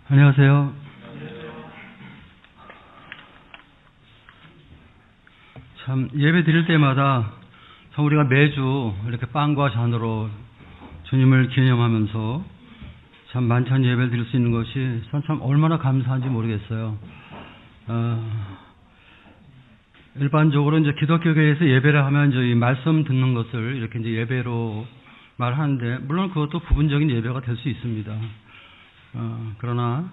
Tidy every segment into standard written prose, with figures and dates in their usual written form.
안녕하세요. 참 예배 드릴 때마다 참 우리가 매주 이렇게 빵과 잔으로 주님을 기념하면서 참 만찬 예배를 드릴 수 있는 것이 참 얼마나 감사한지 모르겠어요. 일반적으로 이제 기독교계에서 예배를 하면 이제 이 말씀 듣는 것을 이렇게 이제 예배로 말하는데, 물론 그것도 부분적인 예배가 될 수 있습니다. 그러나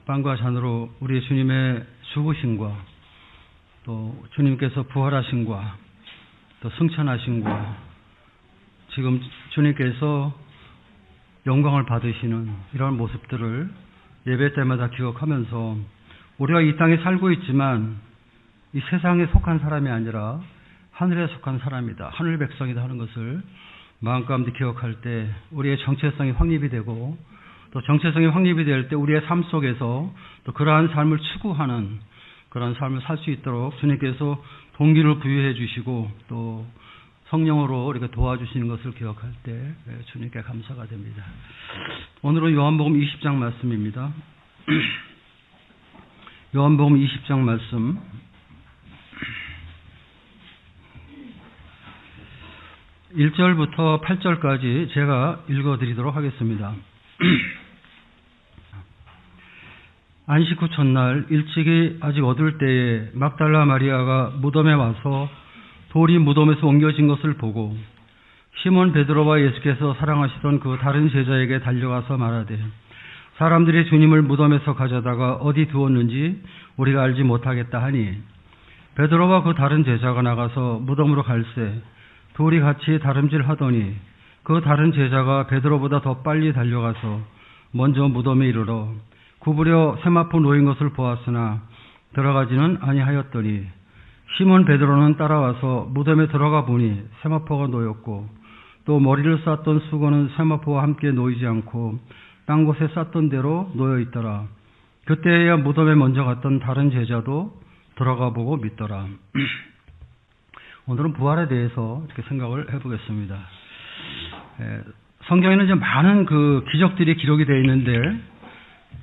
빵과 잔으로 우리 주님의 죽으심과 또 주님께서 부활하심과 또 승천하심과 지금 주님께서 영광을 받으시는 이러한 모습들을 예배 때마다 기억하면서 우리가 이 땅에 살고 있지만 이 세상에 속한 사람이 아니라 하늘에 속한 사람이다, 하늘 백성이다 하는 것을 마음가운데 기억할 때 우리의 정체성이 확립이 되고, 또 정체성이 확립이 될 때 우리의 삶 속에서 또 그러한 삶을 추구하는 그런 삶을 살 수 있도록 주님께서 동기를 부여해 주시고 또 성령으로 이렇게 도와주시는 것을 기억할 때 주님께 감사가 됩니다. 오늘은 요한복음 20장 말씀입니다. 요한복음 20장 말씀 1절부터 8절까지 제가 읽어드리도록 하겠습니다. 안식 후 첫날 일찍이 아직 어두울 때에 막달라 마리아가 무덤에 와서 돌이 무덤에서 옮겨진 것을 보고 시몬 베드로와 예수께서 사랑하시던 그 다른 제자에게 달려가서 말하되, 사람들이 주님을 무덤에서 가져다가 어디 두었는지 우리가 알지 못하겠다 하니, 베드로와 그 다른 제자가 나가서 무덤으로 갈새 둘이 같이 다름질하더니 그 다른 제자가 베드로보다 더 빨리 달려가서 먼저 무덤에 이르러 구부려 세마포 놓인 것을 보았으나 들어가지는 아니하였더니, 시몬 베드로는 따라와서 무덤에 들어가 보니 세마포가 놓였고 또 머리를 쌌던 수건은 세마포와 함께 놓이지 않고 딴 곳에 쌌던 대로 놓여 있더라. 그때야 무덤에 먼저 갔던 다른 제자도 들어가 보고 믿더라. 오늘은 부활에 대해서 이렇게 생각을 해보겠습니다. 성경에는 이제 많은 그 기적들이 기록이 되어 있는데,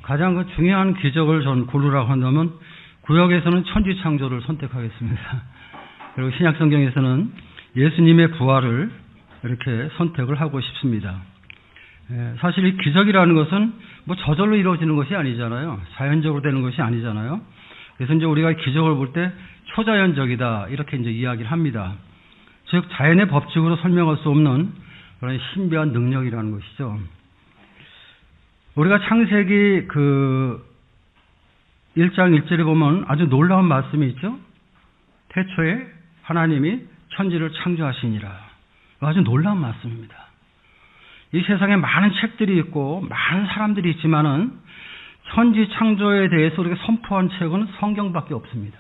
가장 그 중요한 기적을 전 고르라고 한다면 구약에서는 천지 창조를 선택하겠습니다. 그리고 신약 성경에서는 예수님의 부활을 이렇게 선택을 하고 싶습니다. 사실 이 기적이라는 것은 뭐 저절로 이루어지는 것이 아니잖아요. 자연적으로 되는 것이 아니잖아요. 그래서 이제 우리가 기적을 볼 때 초자연적이다 이렇게 이제 이야기를 합니다. 즉 자연의 법칙으로 설명할 수 없는 그런 신비한 능력이라는 것이죠. 우리가 창세기 그 1장 1절에 보면 아주 놀라운 말씀이 있죠. 태초에 하나님이 천지를 창조하시니라. 아주 놀라운 말씀입니다. 이 세상에 많은 책들이 있고 많은 사람들이 있지만은 천지 창조에 대해서 우리가 선포한 책은 성경밖에 없습니다.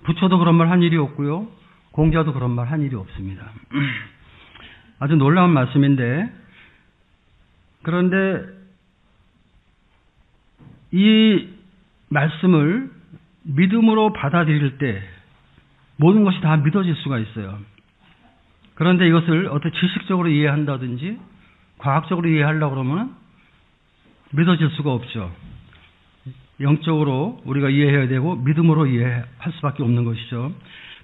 부처도 그런 말 한 일이 없고요, 공자도 그런 말 한 일이 없습니다. 아주 놀라운 말씀인데, 그런데 이 말씀을 믿음으로 받아들일 때 모든 것이 다 믿어질 수가 있어요. 그런데 이것을 어떻게 지식적으로 이해한다든지 과학적으로 이해하려고 그러면 믿어질 수가 없죠. 영적으로 우리가 이해해야 되고 믿음으로 이해할 수밖에 없는 것이죠.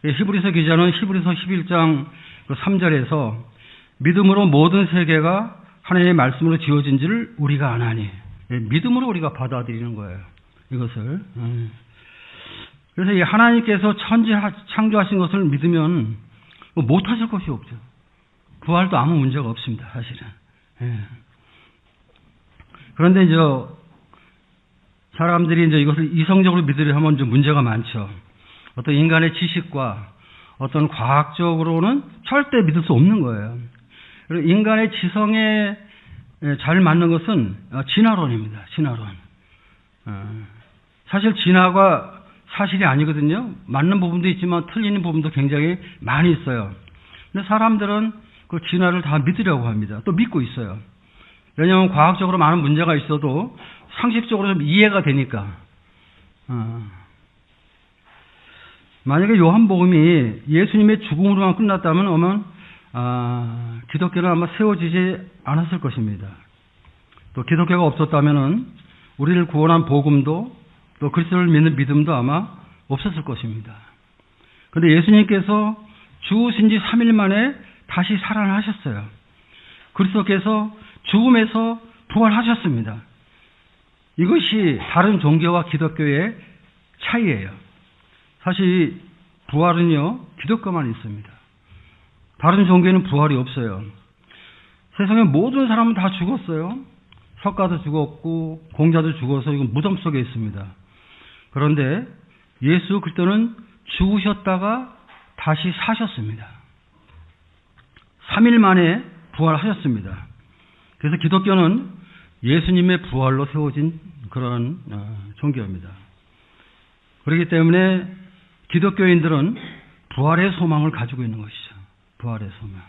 히브리서 기자는 히브리서 11장 3절에서 믿음으로 모든 세계가 하나님의 말씀으로 지어진지를 우리가 아나니, 믿음으로 우리가 받아들이는 거예요, 이것을. 그래서 이 하나님께서 천지 창조하신 것을 믿으면 못하실 것이 없죠. 부활도 아무 문제가 없습니다, 사실은. 그런데 이제 사람들이 이제 이것을 이성적으로 믿으려 하면 좀 문제가 많죠. 어떤 인간의 지식과 어떤 과학적으로는 절대 믿을 수 없는 거예요. 그리고 인간의 지성에 잘 맞는 것은 진화론입니다. 진화론. 사실 진화가 사실이 아니거든요. 맞는 부분도 있지만 틀리는 부분도 굉장히 많이 있어요. 근데 사람들은 그 진화를 다 믿으려고 합니다. 또 믿고 있어요. 왜냐하면 과학적으로 많은 문제가 있어도 상식적으로 좀 이해가 되니까. 만약에 요한복음이 예수님의 죽음으로만 끝났다면 기독교는 아마 세워지지 않았을 것입니다. 또 기독교가 없었다면은 우리를 구원한 복음도 또 그리스도를 믿는 믿음도 아마 없었을 것입니다. 그런데 예수님께서 죽으신 지 3일 만에 다시 살아나셨어요. 그리스도께서 죽음에서 부활하셨습니다. 이것이 다른 종교와 기독교의 차이예요. 사실 부활은요, 기독교만 있습니다. 다른 종교에는 부활이 없어요. 세상의 모든 사람은 다 죽었어요. 석가도 죽었고 공자도 죽어서 이건 무덤 속에 있습니다. 그런데 예수 그리스도는 죽으셨다가 다시 사셨습니다. 3일 만에 부활하셨습니다. 그래서 기독교는 예수님의 부활로 세워진 그런 종교입니다. 그렇기 때문에 기독교인들은 부활의 소망을 가지고 있는 것이죠. 부활의 소망.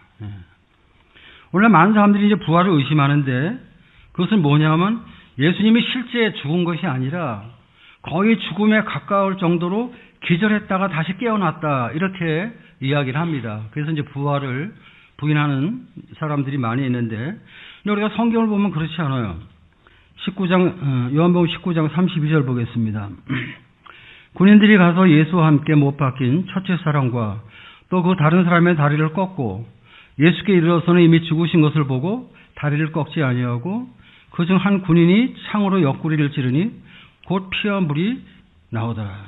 원래 많은 사람들이 이제 부활을 의심하는데 그것은 뭐냐면 예수님이 실제 죽은 것이 아니라 거의 죽음에 가까울 정도로 기절했다가 다시 깨어났다 이렇게 이야기를 합니다. 그래서 이제 부활을 부인하는 사람들이 많이 있는데 우리가 성경을 보면 그렇지 않아요. 19장 요한복음 19장 32절 보겠습니다. 군인들이 가서 예수와 함께 못 박힌 첫째 사람과 또 그 다른 사람의 다리를 꺾고 예수께 이르러서는 이미 죽으신 것을 보고 다리를 꺾지 아니하고 그중 한 군인이 창으로 옆구리를 찌르니 곧 피와 물이 나오더라.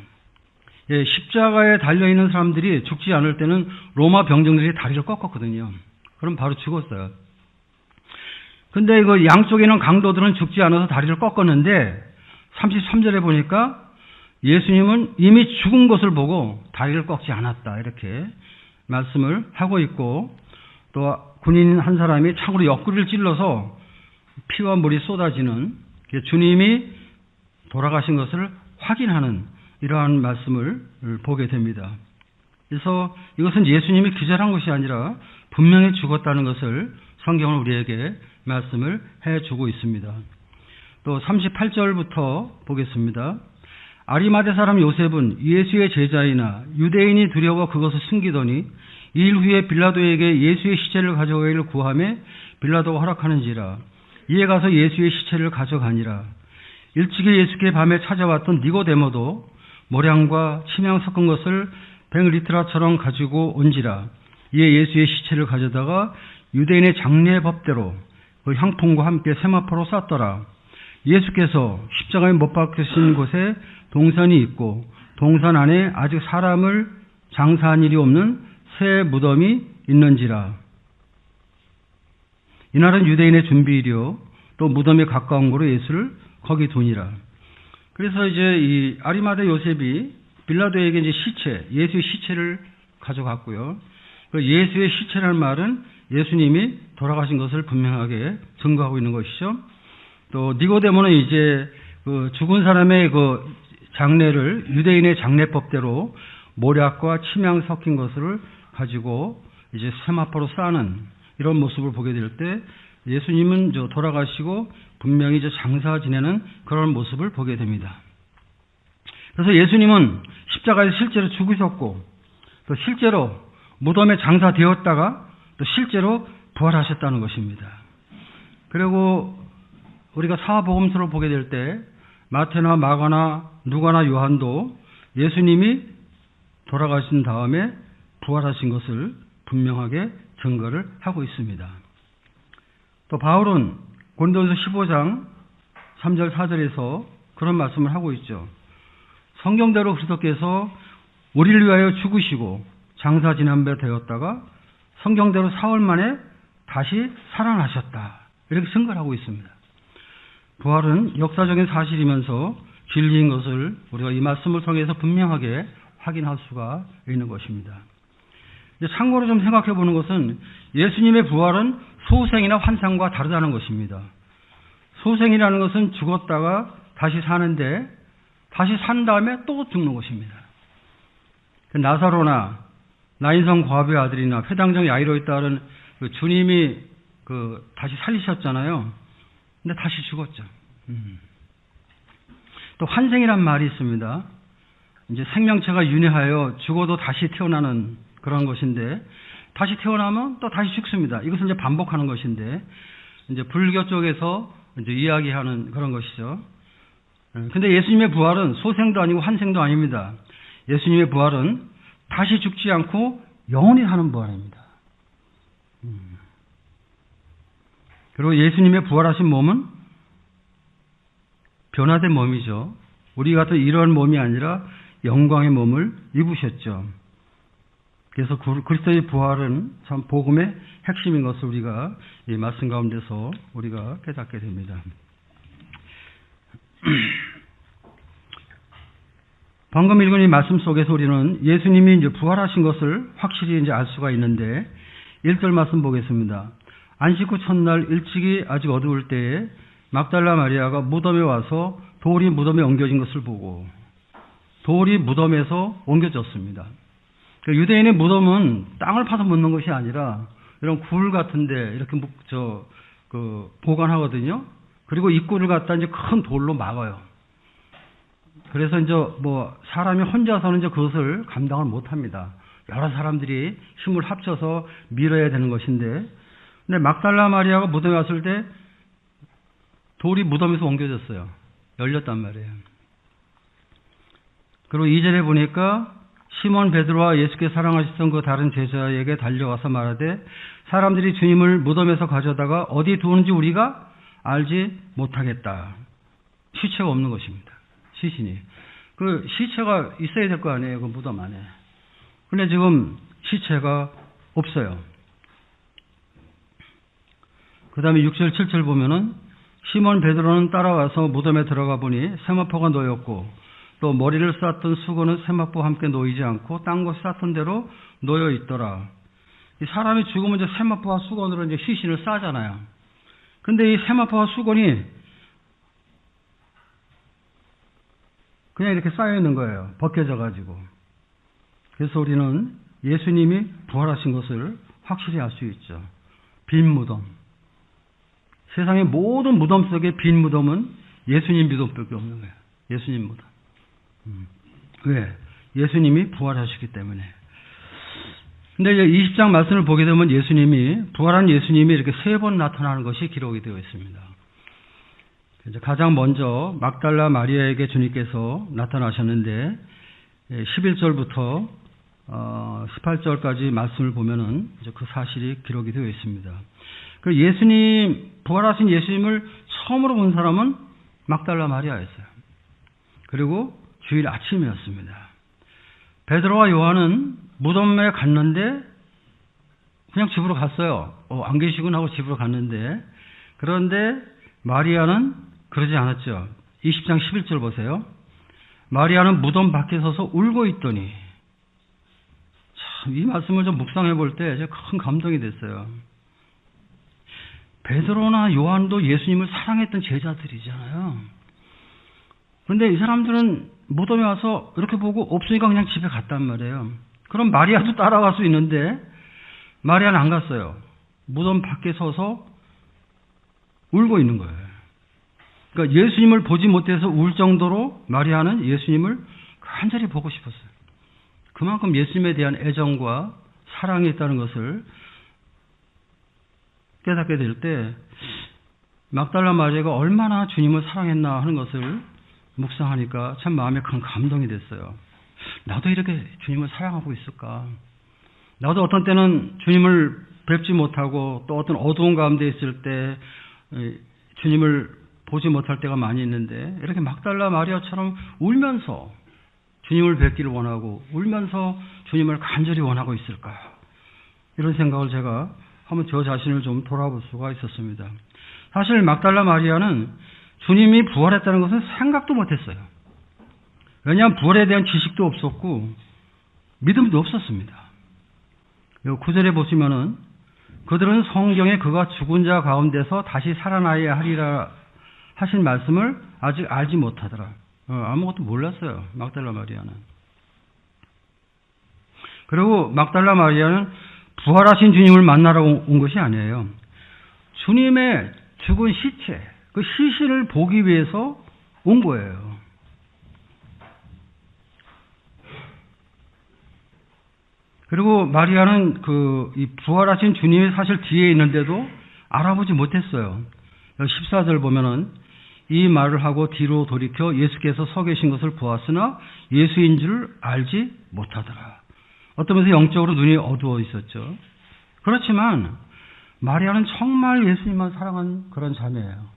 십자가에 달려있는 사람들이 죽지 않을 때는 로마 병정들이 다리를 꺾었거든요. 그럼 바로 죽었어요. 근데 이거 양쪽에 있는 강도들은 죽지 않아서 다리를 꺾었는데 33절에 보니까 예수님은 이미 죽은 것을 보고 다리를 꺾지 않았다 이렇게 말씀을 하고 있고 또 군인 한 사람이 창으로 옆구리를 찔러서 피와 물이 쏟아지는 주님이 돌아가신 것을 확인하는 이러한 말씀을 보게 됩니다. 그래서 이것은 예수님이 기절한 것이 아니라 분명히 죽었다는 것을 성경은 우리에게 말씀을 해주고 있습니다. 또 38절부터 보겠습니다. 아리마대 사람 요셉은 예수의 제자이나 유대인이 두려워 그것을 숨기더니 2일 후에 빌라도에게 예수의 시체를 가져가기를 구하매 빌라도가 허락하는지라. 이에 가서 예수의 시체를 가져가니라. 일찍이 예수께 밤에 찾아왔던 니고데모도 모량과 침향 섞은 것을 100리트라처럼 가지고 온지라. 이에 예수의 시체를 가져다가 유대인의 장례 법대로 그 향통과 함께 세마포로 쌌더라. 예수께서 십자가에 못 박히신 곳에 동산이 있고 동산 안에 아직 사람을 장사한 일이 없는 새 무덤이 있는지라. 이날은 유대인의 준비일이요 또 무덤에 가까운 곳으로 예수를 거기 두니라. 그래서 이제 이 아리마대 요셉이 빌라도에게 이제 시체, 예수의 시체를 가져갔고요. 예수의 시체라는 말은 예수님이 돌아가신 것을 분명하게 증거하고 있는 것이죠. 또 니고데모는 이제 그 죽은 사람의 그 장례를 유대인의 장례법대로 모략과 침향 섞인 것을 가지고 이제 세마포로 싸는 이런 모습을 보게 될 때 예수님은 돌아가시고 분명히 장사 지내는 그런 모습을 보게 됩니다. 그래서 예수님은 십자가에서 실제로 죽으셨고 또 실제로 무덤에 장사되었다가 또 실제로 부활하셨다는 것입니다. 그리고 우리가 사복음서를 보게 될 때 마태나 마가나 누가나 요한도 예수님이 돌아가신 다음에 부활하신 것을 분명하게 증거를 하고 있습니다. 또 바울은 고린도전서 15장 3절 4절에서 그런 말씀을 하고 있죠. 성경대로 그리스도께서 우리를 위하여 죽으시고 장사 지난 배 되었다가 성경대로 사흘 만에 다시 살아나셨다. 이렇게 증거를 하고 있습니다. 부활은 역사적인 사실이면서 진리인 것을 우리가 이 말씀을 통해서 분명하게 확인할 수가 있는 것입니다. 참고로 좀 생각해 보는 것은 예수님의 부활은 소생이나 환상과 다르다는 것입니다. 소생이라는 것은 죽었다가 다시 사는데 다시 산 다음에 또 죽는 것입니다. 나사로나 나인성 과부의 아들이나 회당장 야이로에 따른 주님이 다시 살리셨잖아요. 근데 다시 죽었죠. 또 환생이란 말이 있습니다. 이제 생명체가 윤회하여 죽어도 다시 태어나는 그런 것인데 다시 태어나면 또 다시 죽습니다. 이것은 이제 반복하는 것인데 이제 불교 쪽에서 이제 이야기하는 그런 것이죠. 근데 예수님의 부활은 소생도 아니고 환생도 아닙니다. 예수님의 부활은 다시 죽지 않고 영원히 사는 부활입니다. 그리고 예수님의 부활하신 몸은 변화된 몸이죠. 우리 같은 이런 몸이 아니라 영광의 몸을 입으셨죠. 그래서 그리스도의 부활은 참 복음의 핵심인 것을 우리가 이 말씀 가운데서 우리가 깨닫게 됩니다. 방금 읽은 이 말씀 속에서 우리는 예수님이 이제 부활하신 것을 확실히 이제 알 수가 있는데 1절 말씀 보겠습니다. 안식 후 첫날 일찍이 아직 어두울 때에 막달라 마리아가 무덤에 와서 돌이 무덤에 옮겨진 것을 보고 돌이 무덤에서 옮겨졌습니다. 유대인의 무덤은 땅을 파서 묻는 것이 아니라 이런 굴 같은데 이렇게 보관하거든요. 그리고 입구를 갖다 이제 큰 돌로 막아요. 그래서 이제 사람이 혼자서는 이제 그것을 감당을 못 합니다. 여러 사람들이 힘을 합쳐서 밀어야 되는 것인데, 근데 막달라 마리아가 무덤에 왔을 때 돌이 무덤에서 옮겨졌어요. 열렸단 말이에요. 그리고 2절에 보니까 시몬 베드로와 예수께 사랑하셨던 그 다른 제자에게 달려와서 말하되 사람들이 주님을 무덤에서 가져다가 어디 두는지 우리가 알지 못하겠다. 시체가 없는 것입니다. 시신이. 그 시체가 있어야 될 거 아니에요. 그 무덤 안에. 근데 지금 시체가 없어요. 그 다음에 6절, 7절 보면은 시몬 베드로는 따라와서 무덤에 들어가 보니 세마포가 놓였고 또 머리를 쌌던 수건은 세마포와 함께 놓이지 않고 딴 곳에 쌌던 대로 놓여 있더라. 이 사람이 죽으면 이제 세마포와 수건으로 이제 시신을 싸잖아요. 근데 이 세마포와 수건이 그냥 이렇게 쌓여 있는 거예요. 벗겨져 가지고. 그래서 우리는 예수님이 부활하신 것을 확실히 알 수 있죠. 빈 무덤. 세상의 모든 무덤 속에 빈 무덤은 예수님 무덤밖에 없는 거예요. 예수님 무덤. 왜? 예수님이 부활하셨기 때문에. 근데 이제 20장 말씀을 보게 되면 부활한 예수님이 이렇게 3번 나타나는 것이 기록이 되어 있습니다. 가장 먼저 막달라 마리아에게 주님께서 나타나셨는데 11절부터 18절까지 말씀을 보면은 이제 그 사실이 기록이 되어 있습니다. 그 부활하신 예수님을 처음으로 본 사람은 막달라 마리아였어요. 그리고 주일 아침이었습니다. 베드로와 요한은 무덤에 갔는데 그냥 집으로 갔어요. 안 계시군 하고 집으로 갔는데, 그런데 마리아는 그러지 않았죠. 20장 11절 보세요. 마리아는 무덤 밖에 서서 울고 있더니, 참, 이 말씀을 좀 묵상해 볼 때 제가 큰 감동이 됐어요. 베드로나 요한도 예수님을 사랑했던 제자들이잖아요. 그런데 이 사람들은 무덤에 와서 이렇게 보고 없으니까 그냥 집에 갔단 말이에요. 그럼 마리아도 따라갈 수 있는데 마리아는 안 갔어요. 무덤 밖에 서서 울고 있는 거예요. 그러니까 예수님을 보지 못해서 울 정도로 마리아는 예수님을 간절히 보고 싶었어요. 그만큼 예수님에 대한 애정과 사랑이 있다는 것을 깨닫게 될 때 막달라 마리아가 얼마나 주님을 사랑했나 하는 것을 묵상하니까 참 마음에 큰 감동이 됐어요. 나도 이렇게 주님을 사랑하고 있을까? 나도 어떤 때는 주님을 뵙지 못하고 또 어떤 어두운 가운데 있을 때 주님을 보지 못할 때가 많이 있는데 이렇게 막달라 마리아처럼 울면서 주님을 뵙기를 원하고 울면서 주님을 간절히 원하고 있을까? 이런 생각을 제가 한번 저 자신을 좀 돌아볼 수가 있었습니다. 사실 막달라 마리아는 주님이 부활했다는 것은 생각도 못했어요. 왜냐하면 부활에 대한 지식도 없었고 믿음도 없었습니다. 9절에 보시면은 그들은 성경에 그가 죽은 자 가운데서 다시 살아나야 하리라 하신 말씀을 아직 알지 못하더라. 아무것도 몰랐어요. 막달라 마리아는. 그리고 막달라 마리아는 부활하신 주님을 만나러 온 것이 아니에요. 주님의 죽은 시체, 그 시신을 보기 위해서 온 거예요. 그리고 마리아는 이 부활하신 주님이 사실 뒤에 있는데도 알아보지 못했어요. 14절 보면은 이 말을 하고 뒤로 돌이켜 예수께서 서 계신 것을 보았으나 예수인 줄 알지 못하더라. 어떤 면에서 영적으로 눈이 어두워 있었죠. 그렇지만 마리아는 정말 예수님만 사랑한 그런 자매예요.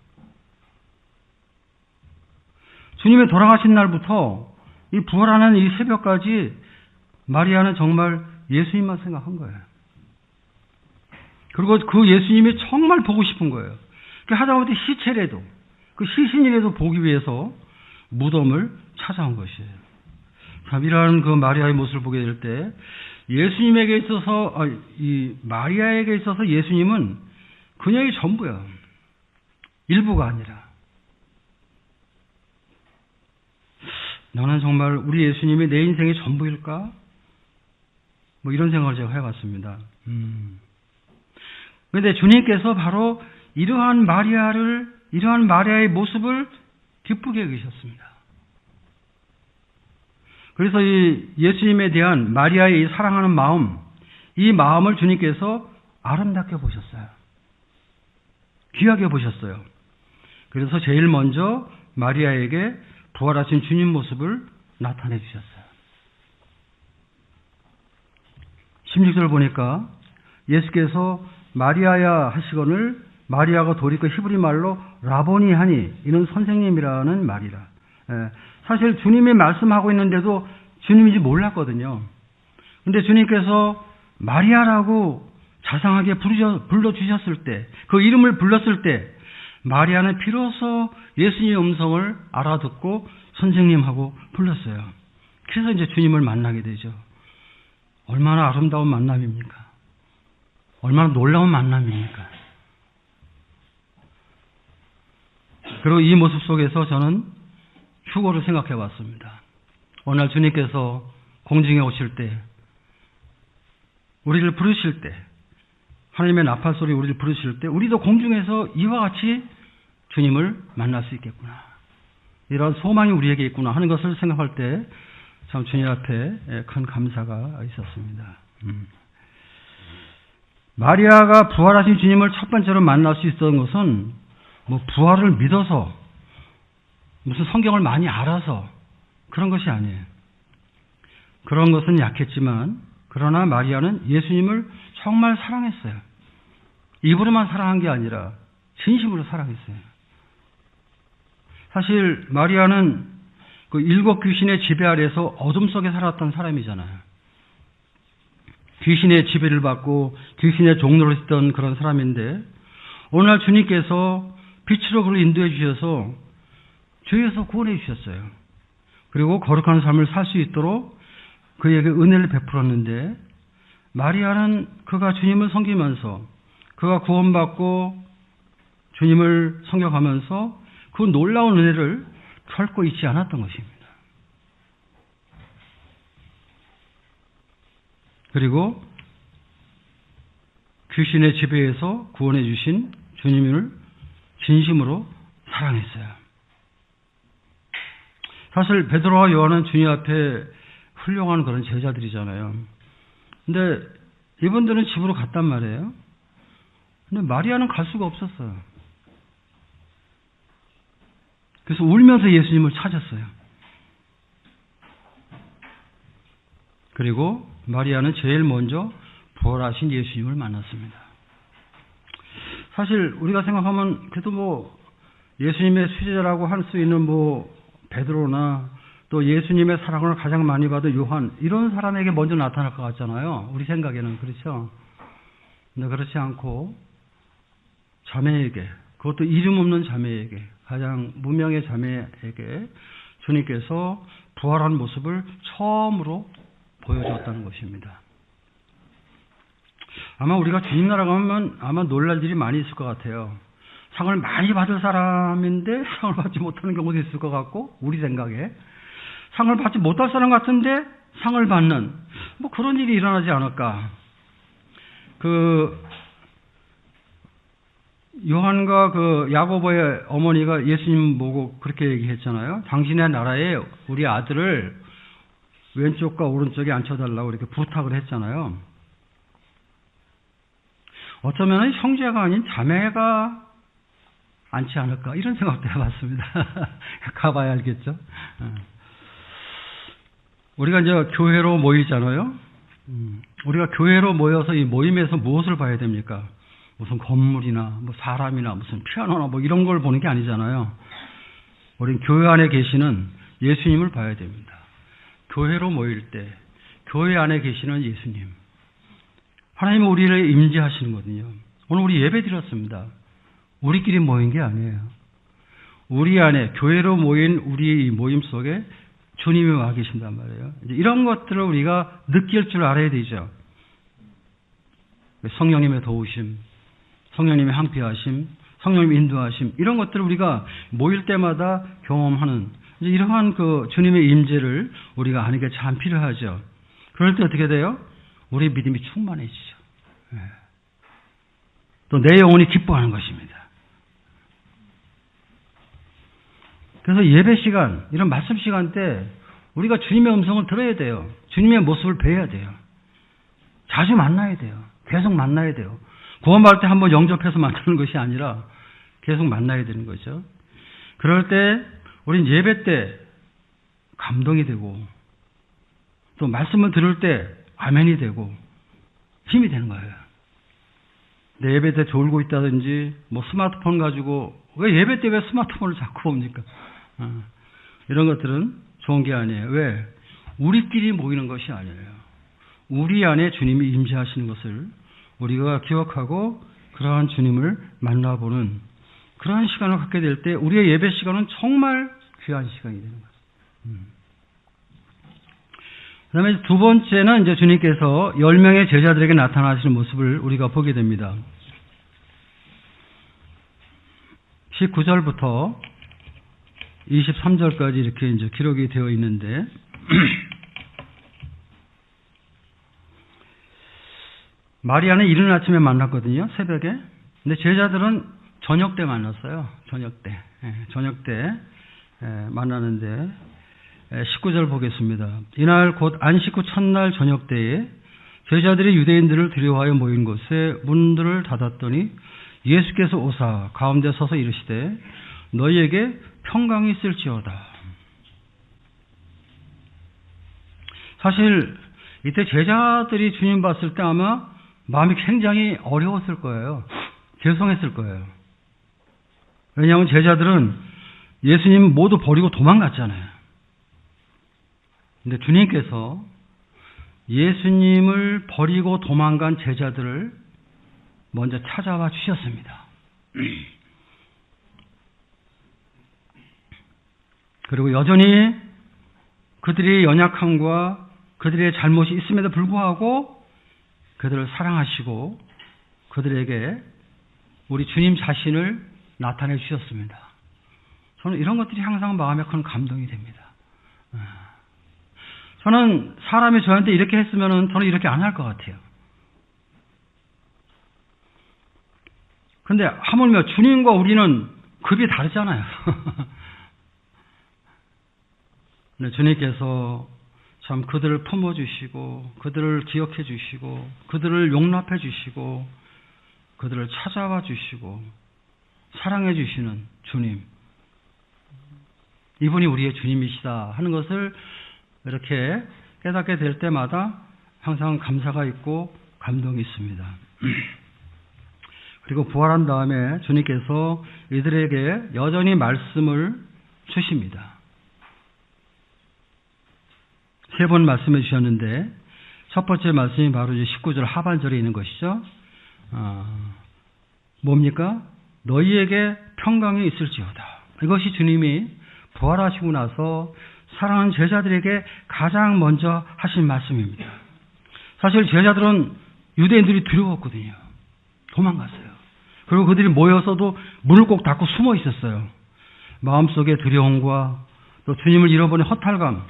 주님의 돌아가신 날부터 이 부활하는 이 새벽까지 마리아는 정말 예수님만 생각한 거예요. 그리고 그 예수님이 정말 보고 싶은 거예요. 하다못해 시체라도, 그 시신이라도 보기 위해서 무덤을 찾아온 것이에요. 참, 이러한 그 마리아의 모습을 보게 될 때, 예수님에게 있어서, 이 마리아에게 있어서 예수님은 그녀의 전부야. 일부가 아니라. 나는 정말 우리 예수님이 내 인생의 전부일까? 뭐 이런 생각을 제가 해봤습니다. 그런데 주님께서 바로 이러한 마리아의 모습을 기쁘게 여기셨습니다. 그래서 이 예수님에 대한 마리아의 이 사랑하는 마음, 이 마음을 주님께서 아름답게 보셨어요. 귀하게 보셨어요. 그래서 제일 먼저 마리아에게 부활하신 주님 모습을 나타내 주셨어요. 16절 보니까 예수께서 마리아야 하시거늘 마리아가 돌이켜 히브리 말로 라보니 하니 이는 선생님이라는 말이라. 사실 주님이 말씀하고 있는데도 주님인지 몰랐거든요. 근데 주님께서 마리아라고 자상하게 불러주셨을 때, 그 이름을 불렀을 때 마리아는 비로소 예수님의 음성을 알아듣고 선생님하고 불렀어요. 그래서 이제 주님을 만나게 되죠. 얼마나 아름다운 만남입니까? 얼마나 놀라운 만남입니까? 그리고 이 모습 속에서 저는 휴거를 생각해 봤습니다. 어느 날 주님께서 공중에 오실 때, 우리를 부르실 때, 하나님의 나팔 소리 우리를 부르실 때, 우리도 공중에서 이와 같이 주님을 만날 수 있겠구나. 이런 소망이 우리에게 있구나 하는 것을 생각할 때, 참 주님 앞에 큰 감사가 있었습니다. 마리아가 부활하신 주님을 첫 번째로 만날 수 있었던 것은 뭐 부활을 믿어서 무슨 성경을 많이 알아서 그런 것이 아니에요. 그런 것은 약했지만 그러나 마리아는 예수님을 정말 사랑했어요. 입으로만 사랑한 게 아니라 진심으로 사랑했어요. 사실 마리아는 그 7 귀신의 지배 아래에서 어둠 속에 살았던 사람이잖아요. 귀신의 지배를 받고 귀신의 종로를 했던 그런 사람인데 오늘 주님께서 빛으로 그를 인도해 주셔서 죄에서 구원해 주셨어요. 그리고 거룩한 삶을 살 수 있도록 그에게 은혜를 베풀었는데 마리아는 그가 주님을 섬기면서 그가 구원받고 주님을 섬겨가면서 그 놀라운 은혜를 결코 잊지 않았던 것입니다. 그리고 귀신의 지배에서 구원해 주신 주님을 진심으로 사랑했어요. 사실 베드로와 요한은 주님 앞에 훌륭한 그런 제자들이잖아요. 근데 이분들은 집으로 갔단 말이에요. 근데 마리아는 갈 수가 없었어요. 그래서 울면서 예수님을 찾았어요. 그리고 마리아는 제일 먼저 부활하신 예수님을 만났습니다. 사실 우리가 생각하면 그래도 뭐 예수님의 수제자라고 할 수 있는 뭐 베드로나 또 예수님의 사랑을 가장 많이 받은 요한 이런 사람에게 먼저 나타날 것 같잖아요. 우리 생각에는 그렇죠. 근데 그렇지 않고 자매에게, 그것도 이름 없는 자매에게, 가장 무명의 자매에게 주님께서 부활한 모습을 처음으로 보여줬다는 것입니다. 아마 우리가 주님 나라 가면 아마 놀랄 일이 많이 있을 것 같아요. 상을 많이 받을 사람인데 상을 받지 못하는 경우도 있을 것 같고, 우리 생각에 상을 받지 못할 사람 같은데 상을 받는 뭐 그런 일이 일어나지 않을까. 요한과 야고보의 어머니가 예수님 보고 그렇게 얘기했잖아요. 당신의 나라에 우리 아들을 왼쪽과 오른쪽에 앉혀달라고 이렇게 부탁을 했잖아요. 어쩌면 형제가 아닌 자매가 않지 않을까 이런 생각도 해봤습니다. 가봐야 알겠죠. 우리가 이제 교회로 모이잖아요. 우리가 교회로 모여서 이 모임에서 무엇을 봐야 됩니까? 무슨 건물이나 뭐 사람이나 무슨 피아노나 뭐 이런 걸 보는 게 아니잖아요. 우린 교회 안에 계시는 예수님을 봐야 됩니다. 교회로 모일 때 교회 안에 계시는 예수님. 하나님은 우리를 임재하시는 거거든요. 오늘 우리 예배 드렸습니다. 우리끼리 모인 게 아니에요. 우리 안에 교회로 모인 우리의 이 모임 속에 주님이 와 계신단 말이에요. 이제 이런 것들을 우리가 느낄 줄 알아야 되죠. 성령님의 도우심, 성령님의 함께하심, 성령님의 인도하심 이런 것들을 우리가 모일 때마다 경험하는 이러한 그 주님의 임재를 우리가 아는 게 참 필요하죠. 그럴 때 어떻게 돼요? 우리 믿음이 충만해지죠. 또 내 영혼이 기뻐하는 것입니다. 그래서 예배 시간, 이런 말씀 시간 때 우리가 주님의 음성을 들어야 돼요. 주님의 모습을 뵈야 돼요. 자주 만나야 돼요. 계속 만나야 돼요. 구원받을 때 한번 영접해서 만나는 것이 아니라 계속 만나야 되는 거죠. 그럴 때 우린 예배 때 감동이 되고 또 말씀을 들을 때 아멘이 되고 힘이 되는 거예요. 내 예배 때 졸고 있다든지 뭐 스마트폰 가지고 왜 예배 때 왜 스마트폰을 자꾸 봅니까? 이런 것들은 좋은 게 아니에요. 왜? 우리끼리 모이는 것이 아니에요. 우리 안에 주님이 임재하시는 것을 우리가 기억하고 그러한 주님을 만나보는 그러한 시간을 갖게 될 때 우리의 예배 시간은 정말 귀한 시간이 되는 거죠. 그 다음에 두 번째는 이제 주님께서 10명의 제자들에게 나타나시는 모습을 우리가 보게 됩니다. 19절부터 23절까지 이렇게 이제 기록이 되어 있는데, 마리아는 이른 아침에 만났거든요, 새벽에. 근데 제자들은 저녁 때 만났어요. 저녁 때 만나는데 19절 보겠습니다. 이날 곧 안식 후 첫날 저녁 때에 제자들이 유대인들을 두려워하여 모인 곳에 문들을 닫았더니 예수께서 오사 가운데 서서 이르시되 너희에게 평강이 있을지어다. 사실 이때 제자들이 주님 봤을 때 아마 마음이 굉장히 어려웠을 거예요. 죄송했을 거예요. 왜냐하면 제자들은 예수님 모두 버리고 도망갔잖아요. 근데 주님께서 예수님을 버리고 도망간 제자들을 먼저 찾아와 주셨습니다. 그리고 여전히 그들의 연약함과 그들의 잘못이 있음에도 불구하고 그들을 사랑하시고 그들에게 우리 주님 자신을 나타내 주셨습니다. 저는 이런 것들이 항상 마음에 큰 감동이 됩니다. 저는 사람이 저한테 이렇게 했으면 저는 이렇게 안 할 것 같아요. 근데 하물며 주님과 우리는 급이 다르잖아요. 네, 주님께서 참 그들을 품어주시고 그들을 기억해 주시고 그들을 용납해 주시고 그들을 찾아와 주시고 사랑해 주시는 주님, 이분이 우리의 주님이시다 하는 것을 이렇게 깨닫게 될 때마다 항상 감사가 있고 감동이 있습니다. 그리고 부활한 다음에 주님께서 이들에게 여전히 말씀을 주십니다. 3번 말씀해 주셨는데 첫 번째 말씀이 바로 19절 하반절에 있는 것이죠. 뭡니까? 너희에게 평강이 있을지어다. 이것이 주님이 부활하시고 나서 사랑하는 제자들에게 가장 먼저 하신 말씀입니다. 사실 제자들은 유대인들이 두려웠거든요. 도망갔어요. 그리고 그들이 모여서도 문을 꼭 닫고 숨어 있었어요. 마음속에 두려움과 또 주님을 잃어버린 허탈감,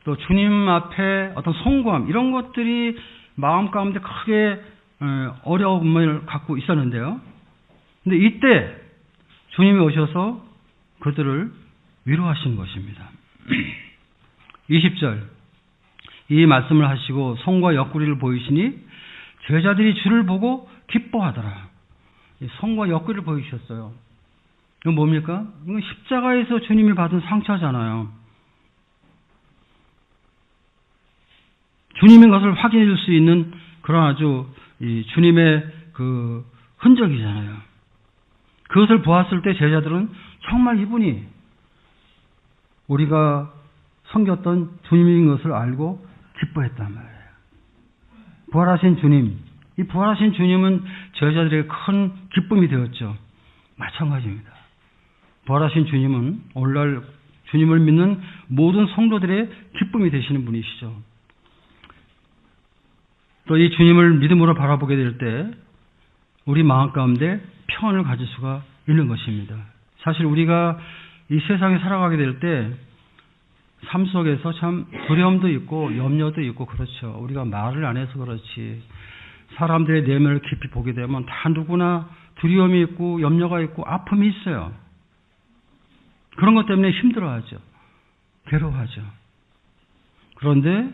또 주님 앞에 어떤 송구함, 이런 것들이 마음 가운데 크게 어려움을 갖고 있었는데요. 근데 이때 주님이 오셔서 그들을 위로하신 것입니다. 20절, 이 말씀을 하시고 손과 옆구리를 보이시니 제자들이 주를 보고 기뻐하더라. 손과 옆구리를 보이셨어요. 이건 뭡니까? 이건 십자가에서 주님이 받은 상처잖아요. 주님인 것을 확인해 줄 수 있는 그런 아주 주님의 그 흔적이잖아요. 그것을 보았을 때 제자들은 정말 이분이 우리가 섬겼던 주님인 것을 알고 기뻐했단 말이에요. 부활하신 주님, 이 부활하신 주님은 제자들에게 큰 기쁨이 되었죠. 마찬가지입니다. 부활하신 주님은 오늘날 주님을 믿는 모든 성도들의 기쁨이 되시는 분이시죠. 또 이 주님을 믿음으로 바라보게 될 때 우리 마음 가운데 평안을 가질 수가 있는 것입니다. 사실 우리가 이 세상에 살아가게 될 때 삶 속에서 참 두려움도 있고 염려도 있고 그렇죠. 우리가 말을 안 해서 그렇지 사람들의 내면을 깊이 보게 되면 다 누구나 두려움이 있고 염려가 있고 아픔이 있어요. 그런 것 때문에 힘들어하죠. 괴로워하죠. 그런데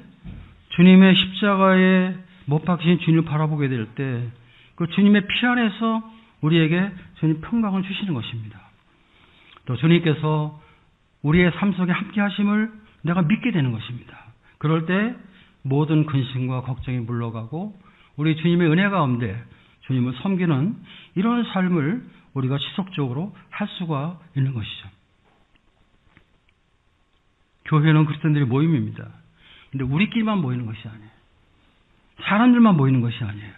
주님의 십자가에 못 박히신 주님을 바라보게 될 때 그 주님의 피 안에서 우리에게 주님 평강을 주시는 것입니다. 또 주님께서 우리의 삶 속에 함께 하심을 내가 믿게 되는 것입니다. 그럴 때 모든 근심과 걱정이 물러가고 우리 주님의 은혜 가운데 주님을 섬기는 이런 삶을 우리가 지속적으로 할 수가 있는 것이죠. 교회는 그리스도인들의 모임입니다. 근데 우리끼리만 모이는 것이 아니에요. 사람들만 모이는 것이 아니에요.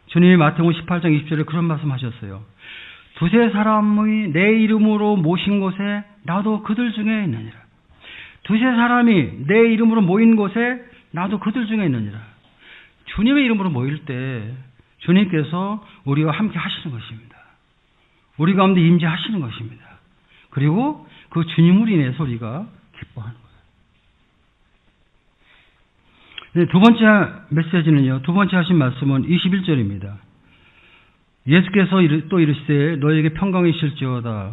주님이 마태복음 18장 20절에 그런 말씀하셨어요. 두세 사람이 내 이름으로 모신 곳에 나도 그들 중에 있느니라. 두세 사람이 내 이름으로 모인 곳에 나도 그들 중에 있느니라. 주님의 이름으로 모일 때 주님께서 우리와 함께 하시는 것입니다. 우리 가운데 임재하시는 것입니다. 그리고 그 주님으로 인해서 우리가 기뻐하는 거예요. 두 번째 메시지는요. 두 번째 하신 말씀은 21절입니다. 예수께서 또 이르시되 너희에게 평강이 있을지어다.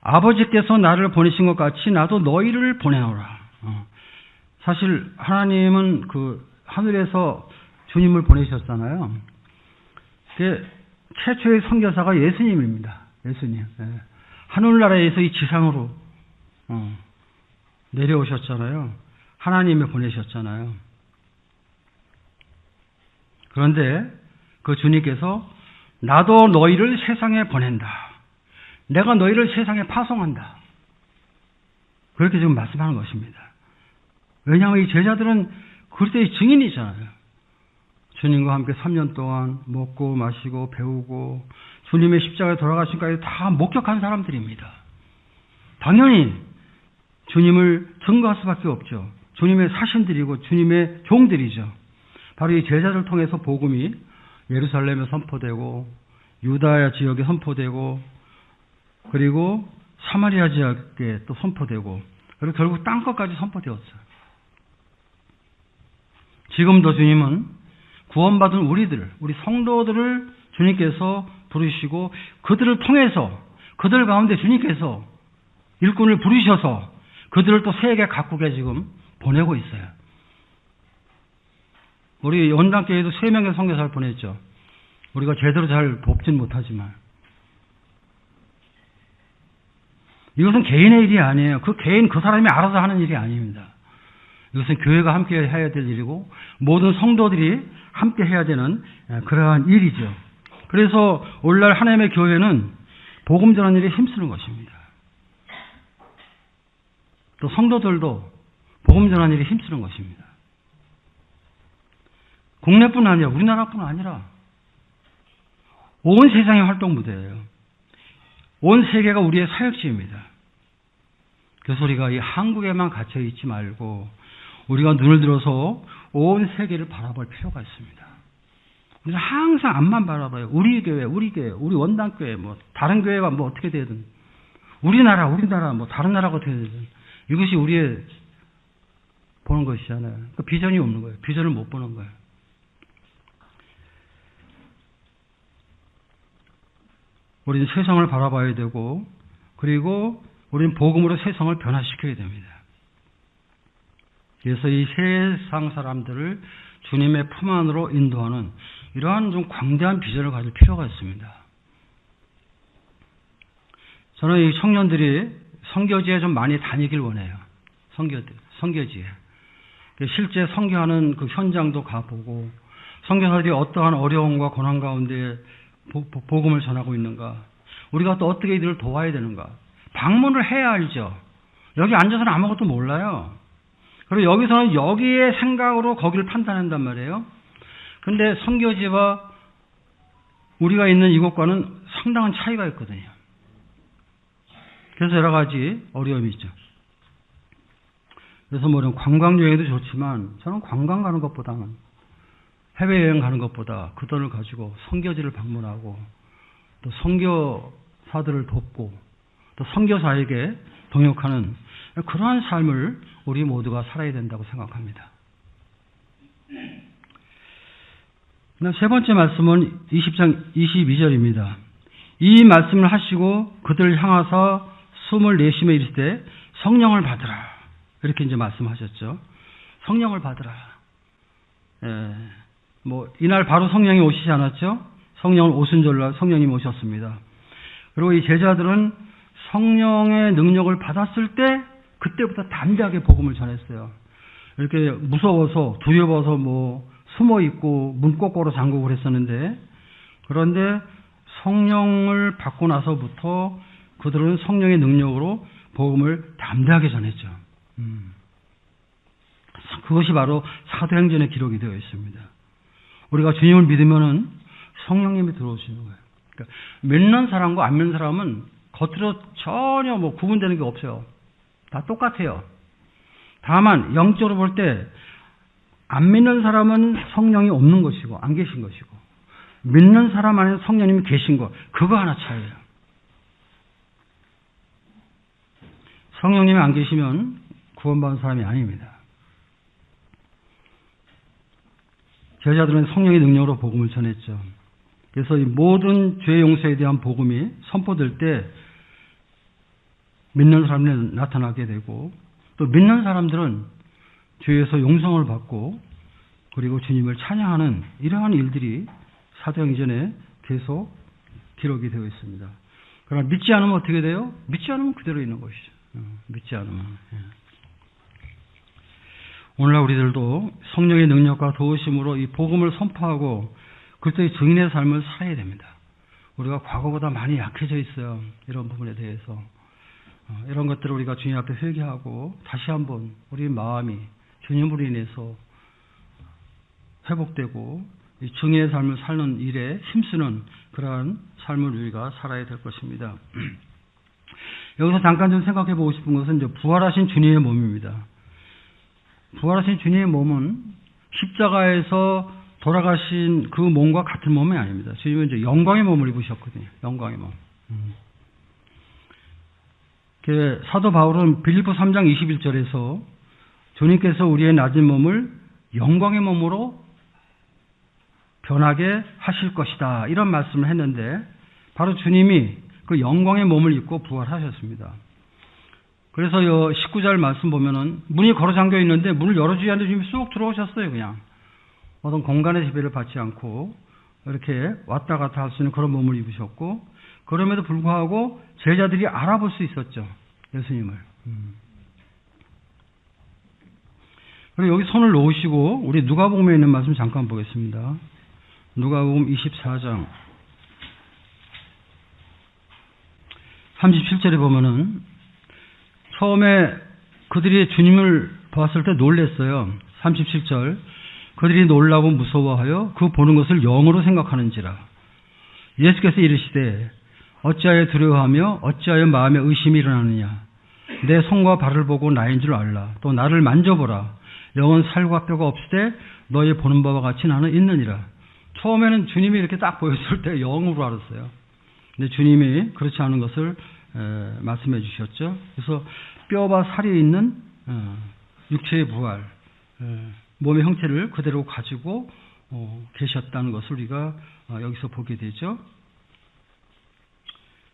아버지께서 나를 보내신 것 같이 나도 너희를 보내노라. 사실 하나님은 그 하늘에서 주님을 보내셨잖아요. 최초의 선교사가 예수님입니다. 예수님. 하늘나라에서 이 지상으로 내려오셨잖아요. 하나님이 보내셨잖아요. 그런데 그 주님께서 나도 너희를 세상에 보낸다. 내가 너희를 세상에 파송한다. 그렇게 지금 말씀하는 것입니다. 왜냐하면 이 제자들은 그리스도의 증인이잖아요. 주님과 함께 3년 동안 먹고 마시고 배우고 주님의 십자가에 돌아가신까지 다 목격한 사람들입니다. 당연히 주님을 증거할 수밖에 없죠. 주님의 사신들이고 주님의 종들이죠. 바로 이 제자들을 통해서 복음이 예루살렘에 선포되고 유다야 지역에 선포되고 그리고 사마리아 지역에 또 선포되고 그리고 결국 땅끝까지 선포되었어요. 지금도 주님은 구원받은 우리 성도들을 주님께서 부르시고 그들을 통해서 그들 가운데 주님께서 일꾼을 부르셔서 그들을 또 세계 각국에 지금 보내고 있어요. 우리 연단교회도 3명의 선교사를 보냈죠. 우리가 제대로 잘 돕진 못하지만 이것은 개인의 일이 아니에요. 그 사람이 알아서 하는 일이 아닙니다. 이것은 교회가 함께 해야 될 일이고 모든 성도들이 함께 해야 되는 그러한 일이죠. 그래서 오늘날 하나님의 교회는 복음 전하는 일에 힘쓰는 것입니다. 또 성도들도 복음 전하는 일에 힘쓰는 것입니다. 국내뿐 아니라 우리나라뿐 아니라 온 세상의 활동 무대예요. 온 세계가 우리의 사역지입니다. 그래서 우리가 이 한국에만 갇혀 있지 말고 우리가 눈을 들어서 온 세계를 바라볼 필요가 있습니다. 우리는 항상 앞만 바라봐요. 우리 교회, 우리 원당교회, 다른 교회가 어떻게 되든 우리나라, 다른 나라가 어떻게 되든 이것이 우리의 보는 것이잖아요. 그 비전이 없는 거예요. 비전을 못 보는 거예요. 우리는 세상을 바라봐야 되고 그리고 우리는 복음으로 세상을 변화시켜야 됩니다. 그래서 이 세상 사람들을 주님의 품 안으로 인도하는 이러한 좀 광대한 비전을 가질 필요가 있습니다. 저는 이 청년들이 선교지에 좀 많이 다니길 원해요. 선교지에. 실제 선교하는 그 현장도 가보고, 선교사들이 어떠한 어려움과 고난 가운데 복음을 전하고 있는가, 우리가 또 어떻게 이들을 도와야 되는가, 방문을 해야 알죠. 여기 앉아서는 아무것도 몰라요. 그리고 여기서는 여기의 생각으로 거기를 판단한단 말이에요. 근데 선교지와 우리가 있는 이곳과는 상당한 차이가 있거든요. 그래서 여러 가지 어려움이 있죠. 그래서 관광여행도 좋지만 저는 관광 가는 것보다는, 해외여행 가는 것보다 그 돈을 가지고 선교지를 방문하고 또 선교사들을 돕고 또 선교사에게 동역하는 그러한 삶을 우리 모두가 살아야 된다고 생각합니다. 세 번째 말씀은 20장 22절입니다. 이 말씀을 하시고 그들을 향하사 숨을 내쉬며 이르시되 성령을 받으라. 이렇게 이제 말씀하셨죠. 성령을 받으라. 이날 바로 성령이 오시지 않았죠? 성령을 오순절날 성령님이 오셨습니다. 그리고 이 제자들은 성령의 능력을 받았을 때 그때부터 담대하게 복음을 전했어요. 이렇게 무서워서 두려워서 숨어 있고 문 꼬꼬로 잠그고 그랬었는데, 그런데 성령을 받고 나서부터 그들은 성령의 능력으로 복음을 담대하게 전했죠. 그것이 바로 사도행전의 기록이 되어 있습니다. 우리가 주님을 믿으면은 성령님이 들어오시는 거예요. 그러니까 믿는 사람과 안 믿는 사람은 겉으로 전혀 구분되는 게 없어요. 다 똑같아요. 다만 영적으로 볼 때 안 믿는 사람은 성령이 없는 것이고 안 계신 것이고, 믿는 사람 안에 성령님이 계신 것, 그거 하나 차이예요. 성령님이 안 계시면 구원받은 사람이 아닙니다. 제자들은 성령의 능력으로 복음을 전했죠. 그래서 이 모든 죄 용서에 대한 복음이 선포될 때 믿는 사람이 나타나게 되고, 또 믿는 사람들은 죄에서 용서를 받고 그리고 주님을 찬양하는 이러한 일들이 사도행전에 계속 기록이 되어 있습니다. 그러나 믿지 않으면 어떻게 돼요? 믿지 않으면 그대로 있는 것이죠. 믿지 않으면. 오늘날 우리들도 성령의 능력과 도우심으로 이 복음을 선포하고 그리스도의 증인의 삶을 살아야 됩니다. 우리가 과거보다 많이 약해져 있어요. 이런 부분에 대해서. 이런 것들을 우리가 주님 앞에 회개하고 다시 한번 우리 마음이 주님으로 인해서 회복되고 이 증인의 삶을 사는 일에 힘쓰는 그러한 삶을 우리가 살아야 될 것입니다. 여기서 잠깐 좀 생각해 보고 싶은 것은 이제 부활하신 주님의 몸입니다. 부활하신 주님의 몸은 십자가에서 돌아가신 그 몸과 같은 몸이 아닙니다. 주님은 이제 영광의 몸을 입으셨거든요. 영광의 몸. 사도 바울은 빌립보 3장 21절에서 주님께서 우리의 낮은 몸을 영광의 몸으로 변하게 하실 것이다, 이런 말씀을 했는데, 바로 주님이 그 영광의 몸을 입고 부활하셨습니다. 그래서 19절 말씀 보면은 문이 걸어 잠겨 있는데 문을 열어주지 않는데 주님이 쑥 들어오셨어요. 그냥 어떤 공간의 지배를 받지 않고 이렇게 왔다 갔다 할 수 있는 그런 몸을 입으셨고, 그럼에도 불구하고 제자들이 알아볼 수 있었죠, 예수님을. 그리고 여기 손을 놓으시고 우리 누가복음에 있는 말씀 잠깐 보겠습니다. 누가복음 24장 37절에 보면은 처음에 그들이 주님을 봤을 때 놀랬어요. 37절. 그들이 놀라고 무서워하여 그 보는 것을 영으로 생각하는지라. 예수께서 이르시되 어찌하여 두려워하며 어찌하여 마음에 의심이 일어나느냐. 내 손과 발을 보고 나인 줄 알라. 또 나를 만져보라. 영은 살과 뼈가 없으되 너희 보는 바와 같이 나는 있느니라. 처음에는 주님이 이렇게 딱 보였을 때 영으로 알았어요. 근데 주님이 그렇지 않은 것을 말씀해 주셨죠. 그래서 뼈와 살이 있는 육체의 부활, 몸의 형태를 그대로 가지고 계셨다는 것을 우리가 여기서 보게 되죠.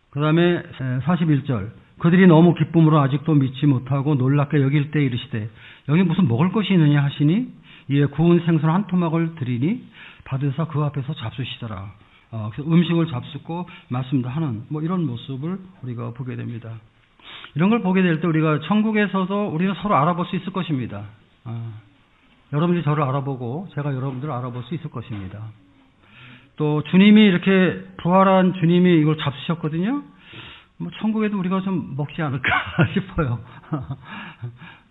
그 다음에 41절. 그들이 너무 기쁨으로 아직도 믿지 못하고 놀랍게 여길 때 이르시되 여기 무슨 먹을 것이 있느냐 하시니 이에 구운 생선 한 토막을 드리니 받으사 그 앞에서 잡수시더라. 그래서 음식을 잡수고 말씀도 하는 뭐 이런 모습을 우리가 보게 됩니다. 이런 걸 보게 될 때 우리가 천국에서도 우리는 서로 알아볼 수 있을 것입니다. 여러분들이 저를 알아보고 제가 여러분들을 알아볼 수 있을 것입니다. 또 주님이 이렇게 부활한 주님이 이걸 잡수셨거든요. 뭐 천국에도 우리가 좀 먹지 않을까 싶어요.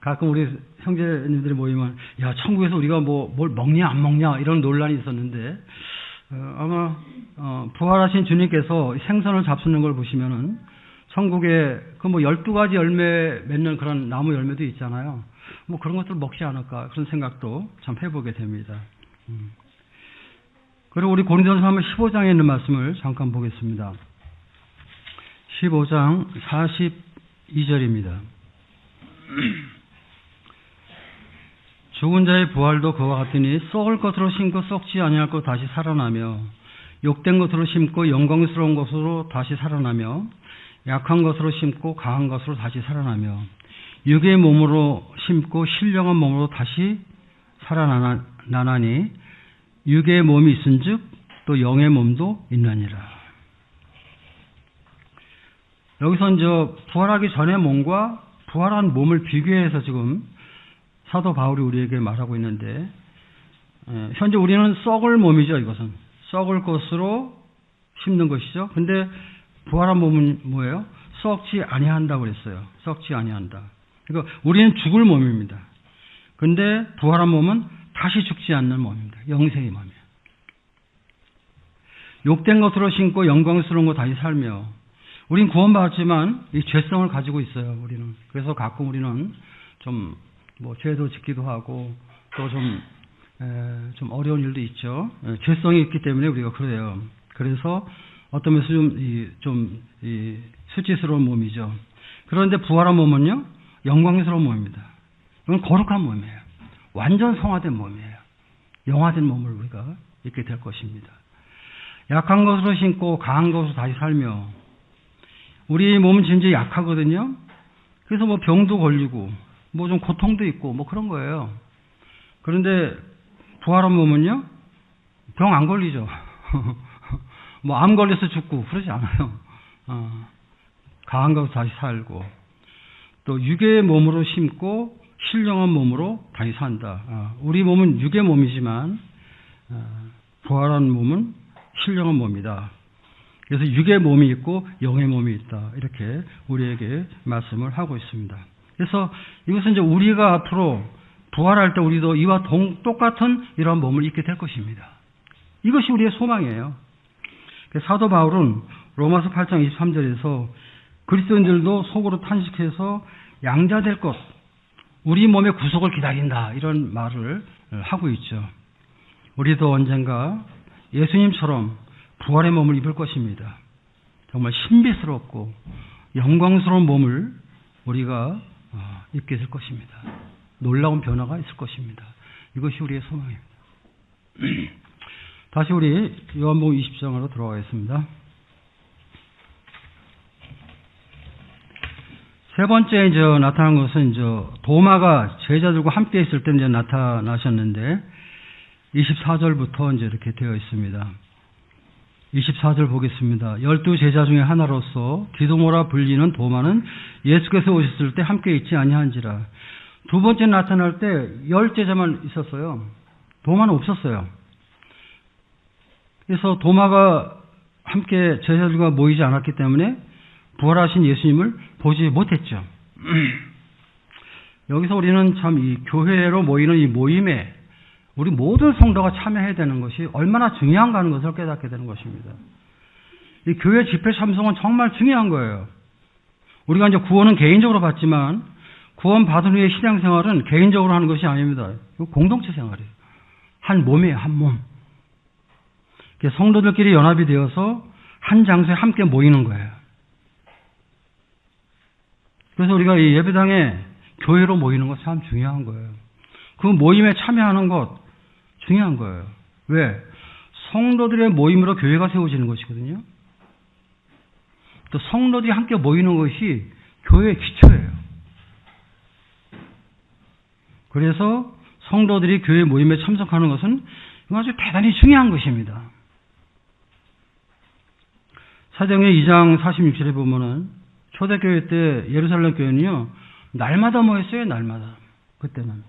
가끔 우리 형제님들이 모이면 야 천국에서 우리가 뭐 뭘 먹냐 안 먹냐 이런 논란이 있었는데 아마 부활하신 주님께서 생선을 잡수는 걸 보시면은 천국에 그 뭐 12가지 열매 맺는 그런 나무 열매도 있잖아요. 뭐 그런 것들 먹지 않을까 그런 생각도 참 해보게 됩니다. 그리고 우리 고린도전서 15장에 있는 말씀을 잠깐 보겠습니다. 15장 42절입니다. 죽은 자의 부활도 그와 같으니 썩을 것으로 심고 썩지 아니할 것 다시 살아나며 욕된 것으로 심고 영광스러운 것으로 다시 살아나며 약한 것으로 심고 강한 것으로 다시 살아나며 육의 몸으로 심고 신령한 몸으로 다시 살아나나니 육의 몸이 있은즉 또 영의 몸도 있느니라. 여기서 이제 부활하기 전의 몸과 부활한 몸을 비교해서 지금 사도 바울이 우리에게 말하고 있는데 현재 우리는 썩을 몸이죠. 이것은 썩을 것으로 심는 것이죠. 근데 부활한 몸은 뭐예요? 썩지 아니한다고 그랬어요. 썩지 아니한다. 그러니까 우리는 죽을 몸입니다. 근데 부활한 몸은 다시 죽지 않는 몸입니다. 영생의 몸이에요. 욕된 것으로 심고 영광스러운 거 다시 살며 우린 구원받았지만 이 죄성을 가지고 있어요. 우리는. 그래서 가끔 우리는 좀 뭐 죄도 짓기도 하고 또 좀 어려운 일도 있죠. 죄성이 있기 때문에 우리가 그래요. 그래서 어떤 면에서 좀 수치스러운 몸이죠. 그런데 부활한 몸은요, 영광스러운 몸입니다. 이건 거룩한 몸이에요. 완전 성화된 몸이에요. 영화된 몸을 우리가 입게 될 것입니다. 약한 것으로 심고 강한 것으로 다시 살며 우리 몸은 진짜 약하거든요. 그래서 뭐 병도 걸리고 뭐 좀 고통도 있고 뭐 그런 거예요. 그런데 부활한 몸은요, 병 안 걸리죠. 뭐 암 걸려서 죽고 그러지 않아요. 강한 것으로 다시 살고 또 육의 몸으로 심고 신령한 몸으로 다시 산다. 우리 몸은 육의 몸이지만 부활한 몸은 신령한 몸이다. 그래서 육의 몸이 있고 영의 몸이 있다. 이렇게 우리에게 말씀을 하고 있습니다. 그래서 이것은 이제 우리가 앞으로 부활할 때 우리도 이와 똑같은 이러한 몸을 입게 될 것입니다. 이것이 우리의 소망이에요. 사도 바울은 로마서 8장 23절에서 그리스도인들도 속으로 탄식해서 양자될 것, 우리 몸의 구속을 기다린다. 이런 말을 하고 있죠. 우리도 언젠가 예수님처럼 부활의 몸을 입을 것입니다. 정말 신비스럽고 영광스러운 몸을 우리가 입게 될 것입니다. 놀라운 변화가 있을 것입니다. 이것이 우리의 소망입니다. 다시 우리 요한복음 20장으로 들어가겠습니다. 세 번째 이제 나타난 것은 이제 도마가 제자들과 함께 있을 때 이제 나타나셨는데 24절부터 이제 이렇게 되어 있습니다. 24절 보겠습니다. 12제자 중에 하나로서 디도모라 불리는 도마는 예수께서 오셨을 때 함께 있지 아니한지라. 두 번째 나타날 때 10제자만 있었어요. 도마는 없었어요. 그래서 도마가 함께 제자들과 모이지 않았기 때문에 부활하신 예수님을 보지 못했죠. 여기서 우리는 참 이 교회로 모이는 이 모임에 우리 모든 성도가 참여해야 되는 것이 얼마나 중요한가 하는 것을 깨닫게 되는 것입니다. 이 교회 집회 참석은 정말 중요한 거예요. 우리가 이제 구원은 개인적으로 받지만 구원 받은 후에 신앙생활은 개인적으로 하는 것이 아닙니다. 이거 공동체 생활이에요. 한 몸이에요, 한 몸. 성도들끼리 연합이 되어서 한 장소에 함께 모이는 거예요. 그래서 우리가 이 예배당에 교회로 모이는 것 참 중요한 거예요. 그 모임에 참여하는 것 중요한 거예요. 왜? 성도들의 모임으로 교회가 세워지는 것이거든요. 또 성도들이 함께 모이는 것이 교회의 기초예요. 그래서 성도들이 교회 모임에 참석하는 것은 아주 대단히 중요한 것입니다. 사도행전 2장 46절에 보면은 초대교회 때 예루살렘 교회는요, 날마다 뭐 했어요? 날마다. 그때는.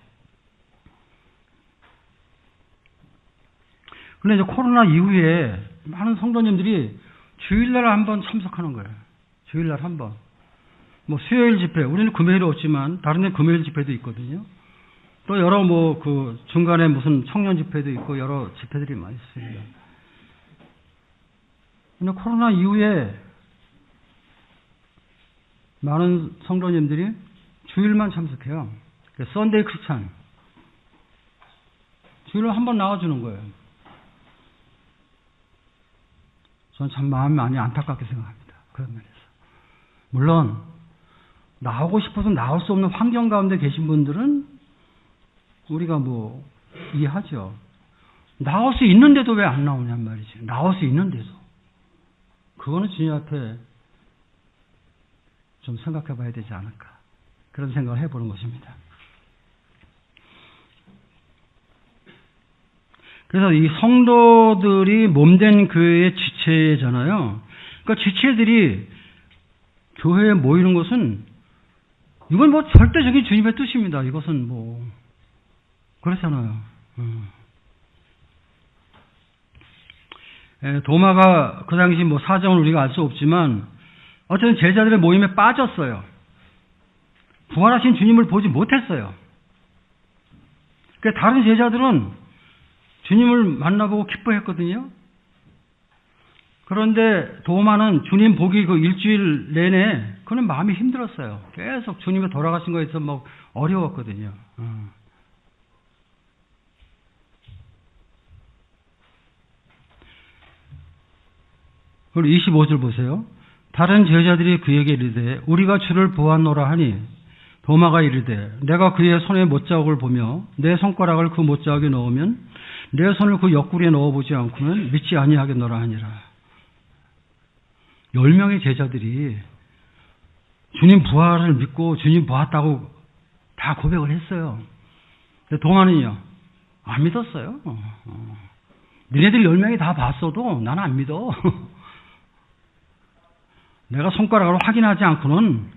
근데 이제 코로나 이후에 많은 성도님들이 주일날 한번 참석하는 거예요. 주일날 한번. 뭐 수요일 집회, 우리는 금요일에 없지만 다른 데 금요일 집회도 있거든요. 또 여러 뭐 그 중간에 무슨 청년 집회도 있고 여러 집회들이 많이 있습니다. 근데 코로나 이후에 많은 성도님들이 주일만 참석해요. 썬데이 크리스찬. 주일로 한번 나와주는 거예요. 저는 참 마음이 많이 안타깝게 생각합니다. 그런 면에서. 물론 나오고 싶어서 나올 수 없는 환경 가운데 계신 분들은 우리가 뭐 이해하죠. 나올 수 있는데도 왜 안 나오냔 말이지. 나올 수 있는데도. 그거는 주님 앞에 좀 생각해 봐야 되지 않을까. 그런 생각을 해보는 것입니다. 그래서 이 성도들이 몸된 교회의 지체잖아요. 그러니까 지체들이 교회에 모이는 것은 이건 뭐 절대적인 주님의 뜻입니다. 이것은 뭐 그렇잖아요. 도마가 그 당시 뭐 사정을 우리가 알 수 없지만 어쨌든 제자들의 모임에 빠졌어요. 부활하신 주님을 보지 못했어요. 그러니까 다른 제자들은 주님을 만나보고 기뻐했거든요. 그런데 도마는 주님 보기 그 일주일 내내 그는 마음이 힘들었어요. 계속 주님이 돌아가신 거에 있어서 막 어려웠거든요. 그리고 25절 보세요. 다른 제자들이 그에게 이르되 우리가 주를 보았노라 하니 도마가 이르되 내가 그의 손에 못자국을 보며 내 손가락을 그 못자국에 넣으면 내 손을 그 옆구리에 넣어보지 않고는 믿지 아니하겠노라 하니라. 10명의 제자들이 주님 부활을 믿고 주님 보았다고 다 고백을 했어요. 근데 도마는요 안 믿었어요. 니네들 10명이 다 봤어도 나는 안 믿어. 내가 손가락으로 확인하지 않고는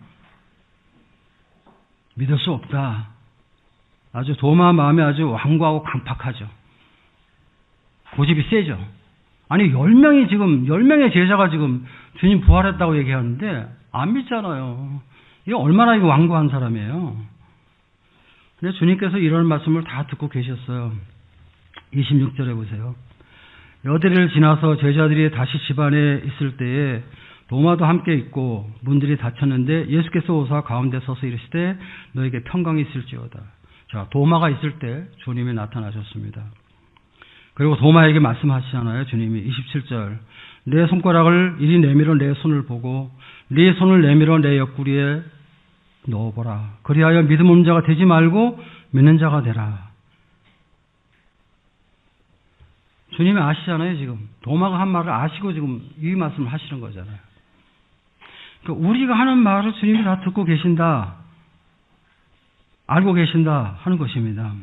믿을 수 없다. 아주 도마 마음이 아주 완고하고 강팍하죠. 고집이 세죠. 아니 10명의 제자가 지금 주님 부활했다고 얘기하는데 안 믿잖아요. 이게 얼마나 이거 완고한 사람이에요. 근데 주님께서 이런 말씀을 다 듣고 계셨어요. 26절에 보세요. 여대를 지나서 제자들이 다시 집안에 있을 때에 도마도 함께 있고 문들이 닫혔는데 예수께서 오사 가운데 서서 이르시되 너에게 평강이 있을지어다. 자, 도마가 있을 때 주님이 나타나셨습니다. 그리고 도마에게 말씀하시잖아요. 주님이 27절 내 손가락을 이리 내밀어 내 손을 보고 네 손을 내밀어 내 옆구리에 넣어보라. 그리하여 믿음 없는 자가 되지 말고 믿는 자가 되라. 주님이 아시잖아요. 지금 도마가 한 말을 아시고 지금 이 말씀을 하시는 거잖아요. 그러니까 우리가 하는 말을 주님이 다 듣고 계신다, 알고 계신다 하는 것입니다.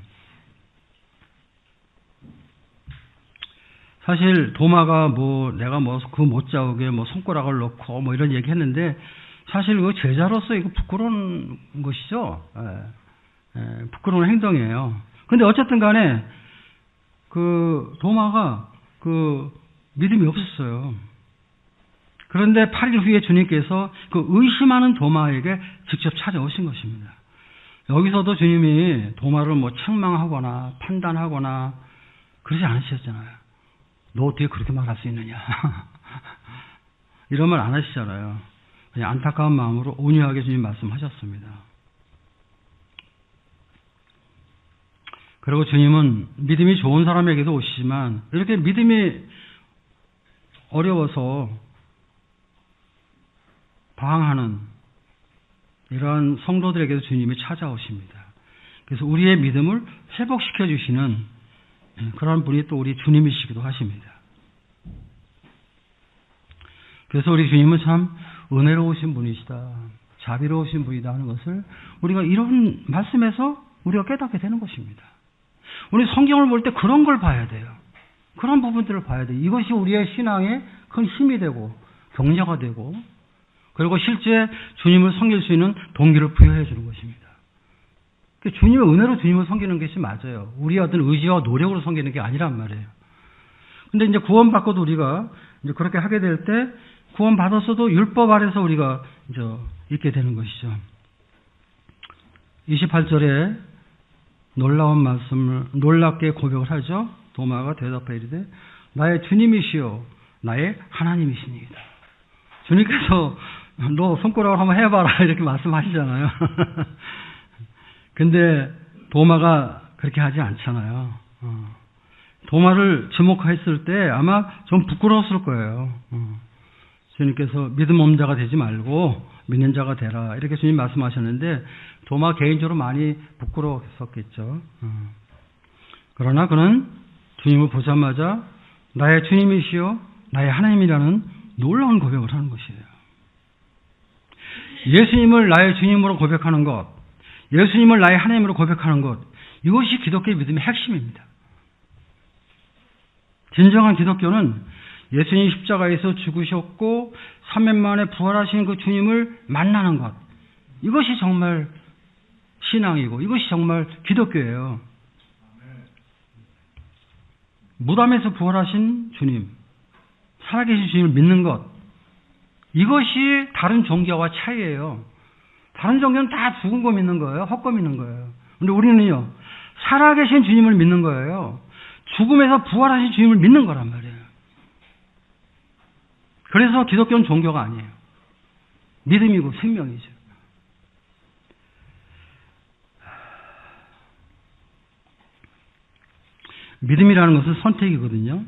사실 도마가 뭐 내가 뭐 그 못자국에 뭐 손가락을 넣고 뭐 이런 얘기했는데 사실 그 제자로서 이거 부끄러운 것이죠. 부끄러운 행동이에요. 근데 어쨌든 간에 그 도마가 그 믿음이 없었어요. 그런데 8일 후에 주님께서 그 의심하는 도마에게 직접 찾아오신 것입니다. 여기서도 주님이 도마를 뭐 책망하거나 판단하거나 그러지 않으셨잖아요. 너 어떻게 그렇게 말할 수 있느냐. 이런 말 안 하시잖아요. 그냥 안타까운 마음으로 온유하게 주님 말씀하셨습니다. 그리고 주님은 믿음이 좋은 사람에게도 오시지만 이렇게 믿음이 어려워서 방황하는 이러한 성도들에게도 주님이 찾아오십니다. 그래서 우리의 믿음을 회복시켜 주시는 그런 분이 또 우리 주님이시기도 하십니다. 그래서 우리 주님은 참 은혜로우신 분이시다, 자비로우신 분이다 하는 것을 우리가 이런 말씀에서 우리가 깨닫게 되는 것입니다. 우리 성경을 볼 때 그런 걸 봐야 돼요. 그런 부분들을 봐야 돼요. 이것이 우리의 신앙에 큰 힘이 되고 격려가 되고, 그리고 실제 주님을 섬길 수 있는 동기를 부여해 주는 것입니다. 주님의 은혜로 주님을 섬기는 것이 맞아요. 우리의 어떤 의지와 노력으로 섬기는 게 아니란 말이에요. 근데 이제 구원받고도 우리가 이제 그렇게 하게 될 때, 구원받았어도 율법 아래서 우리가 이제 있게 되는 것이죠. 28절에 놀라운 말씀을, 놀랍게 고백을 하죠. 도마가 대답하여 이르되 나의 주님이시요 나의 하나님이시니이다. 주님께서 너 손가락으로 한번 해봐라 이렇게 말씀하시잖아요. 근데 도마가 그렇게 하지 않잖아요. 도마를 주목했을 때 아마 좀 부끄러웠을 거예요. 주님께서 믿음 없는 자가 되지 말고 믿는 자가 되라 이렇게 주님 말씀하셨는데 도마 개인적으로 많이 부끄러웠었겠죠. 그러나 그는 주님을 보자마자 나의 주님이시요 나의 하나님이라는 놀라운 고백을 하는 것이에요. 예수님을 나의 주님으로 고백하는 것, 예수님을 나의 하나님으로 고백하는 것, 이것이 기독교의 믿음의 핵심입니다. 진정한 기독교는 예수님 십자가에서 죽으셨고 3년 만에 부활하신 그 주님을 만나는 것, 이것이 정말 신앙이고 이것이 정말 기독교예요. 무덤에서 부활하신 주님, 살아계신 주님을 믿는 것, 이것이 다른 종교와 차이예요. 다른 종교는 다 죽은 거 믿는 거예요. 헛거 믿는 거예요. 근데 우리는요, 살아계신 주님을 믿는 거예요. 죽음에서 부활하신 주님을 믿는 거란 말이에요. 그래서 기독교는 종교가 아니에요. 믿음이고 생명이죠. 믿음이라는 것은 선택이거든요.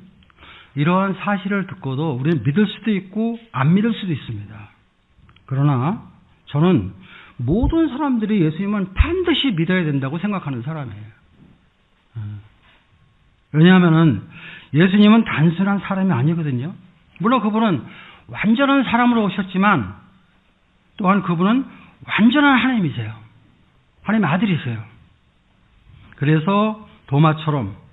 이러한 사실을 듣고도 우리는 믿을 수도 있고 안 믿을 수도 있습니다. 그러나 저는 모든 사람들이 예수님은 반드시 믿어야 된다고 생각하는 사람이에요. 왜냐하면 예수님은 단순한 사람이 아니거든요. 물론 그분은 완전한 사람으로 오셨지만 또한 그분은 완전한 하나님이세요. 하나님의 아들이세요. 그래서 도마처럼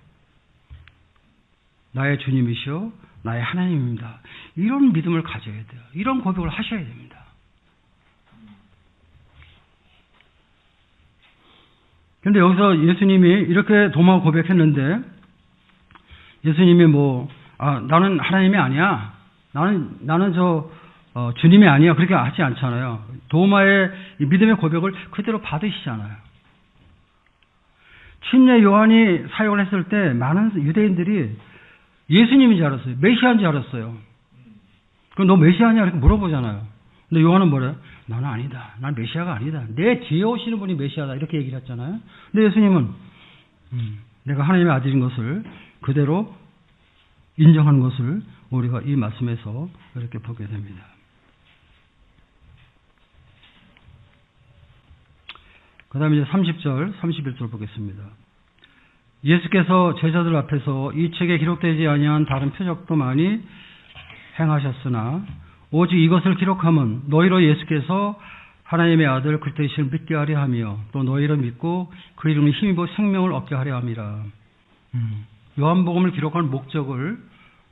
나의 주님이시오 나의 하나님입니다. 이런 믿음을 가져야 돼요. 이런 고백을 하셔야 됩니다. 그런데 여기서 예수님이 이렇게 도마 고백했는데 예수님이 나는 하나님이 아니야. 나는 주님이 아니야. 그렇게 하지 않잖아요. 도마의 믿음의 고백을 그대로 받으시잖아요. 침례 요한이 사역을 했을 때 많은 유대인들이 예수님인 줄 알았어요. 메시아인 줄 알았어요. 그럼 너 메시아냐? 이렇게 물어보잖아요. 근데 요한은 뭐래요? 나는 아니다. 난 메시아가 아니다. 내 뒤에 오시는 분이 메시아다. 이렇게 얘기를 했잖아요. 근데 예수님은 내가 하나님의 아들인 것을 그대로 인정하는 것을 우리가 이 말씀에서 이렇게 보게 됩니다. 그 다음에 이제 30절, 31절 보겠습니다. 예수께서 제자들 앞에서 이 책에 기록되지 아니한 다른 표적도 많이 행하셨으나 오직 이것을 기록함은 너희로 예수께서 하나님의 아들 그리스도이심을 믿게 하려 하며 또 너희를 믿고 그 이름을 힘입어 생명을 얻게 하려 함이라. 요한복음을 기록한 목적을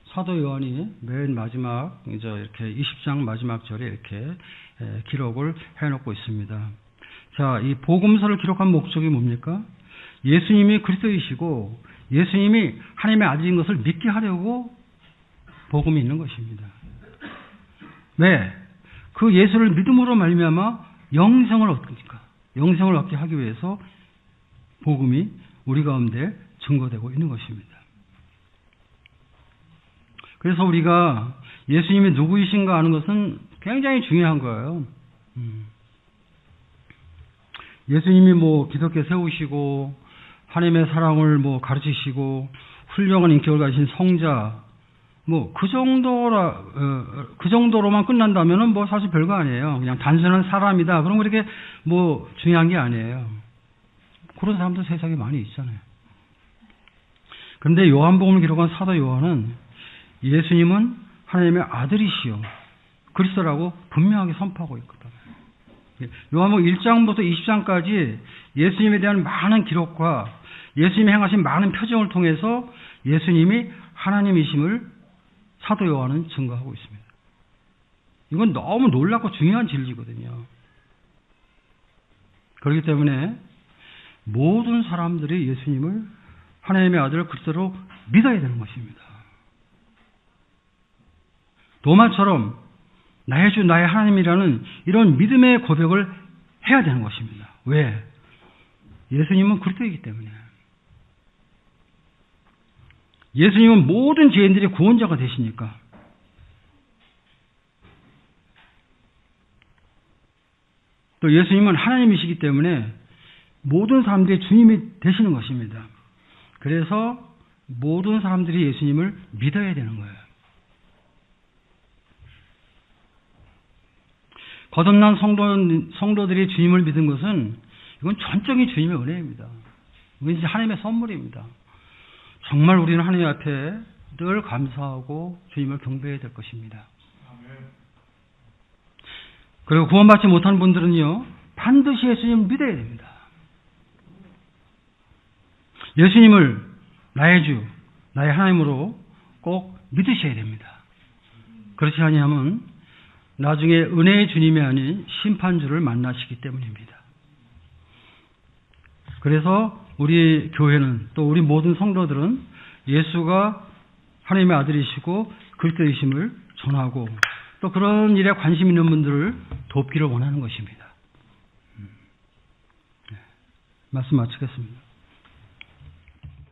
사도 요한이 맨 마지막 이제 이렇게 20장 마지막 절에 이렇게 기록을 해놓고 있습니다. 자, 이 복음서를 기록한 목적이 뭡니까? 예수님이 그리스도이시고 예수님이 하나님의 아들인 것을 믿게 하려고 복음이 있는 것입니다. 왜? 그 예수를 믿음으로 말미암아 영생을 얻으니까. 영생을 얻게 하기 위해서 복음이 우리 가운데 증거되고 있는 것입니다. 그래서 우리가 예수님이 누구이신가 아는 것은 굉장히 중요한 거예요. 예수님이 기독교 세우시고 하나님의 사랑을 가르치시고 훌륭한 인격을 가진 성자 그 정도로만 끝난다면은 사실 별거 아니에요. 그냥 단순한 사람이다. 그럼 그렇게 중요한 게 아니에요. 그런 사람도 세상에 많이 있잖아요. 그런데 요한복음을 기록한 사도 요한은 예수님은 하나님의 아들이시요 그리스도라고 분명하게 선포하고 있거든요. 요한복음 1장부터 20장까지 예수님에 대한 많은 기록과 예수님이 행하신 많은 표정을 통해서 예수님이 하나님이심을 사도 요한은 증거하고 있습니다. 이건 너무 놀랍고 중요한 진리거든요. 그렇기 때문에 모든 사람들이 예수님을 하나님의 아들을 그리스도로 믿어야 되는 것입니다. 도마처럼 나의 주 나의 하나님이라는 이런 믿음의 고백을 해야 되는 것입니다. 왜? 예수님은 그리스도이기 때문에. 예수님은 모든 죄인들의 구원자가 되시니까. 또 예수님은 하나님이시기 때문에 모든 사람들의 주님이 되시는 것입니다. 그래서 모든 사람들이 예수님을 믿어야 되는 거예요. 거듭난 성도들이 주님을 믿은 것은 이건 전적인 주님의 은혜입니다. 이건 이제 하나님의 선물입니다. 정말 우리는 하나님 앞에 늘 감사하고 주님을 경배해야 될 것입니다. 그리고 구원받지 못한 분들은요, 반드시 예수님을 믿어야 됩니다. 예수님을 나의 주, 나의 하나님으로 꼭 믿으셔야 됩니다. 그렇지 아니하면 나중에 은혜의 주님이 아닌 심판주를 만나시기 때문입니다. 그래서 우리 교회는 또 우리 모든 성도들은 예수가 하나님의 아들이시고 그리스도이심을 전하고 또 그런 일에 관심 있는 분들을 돕기를 원하는 것입니다. 말씀 마치겠습니다.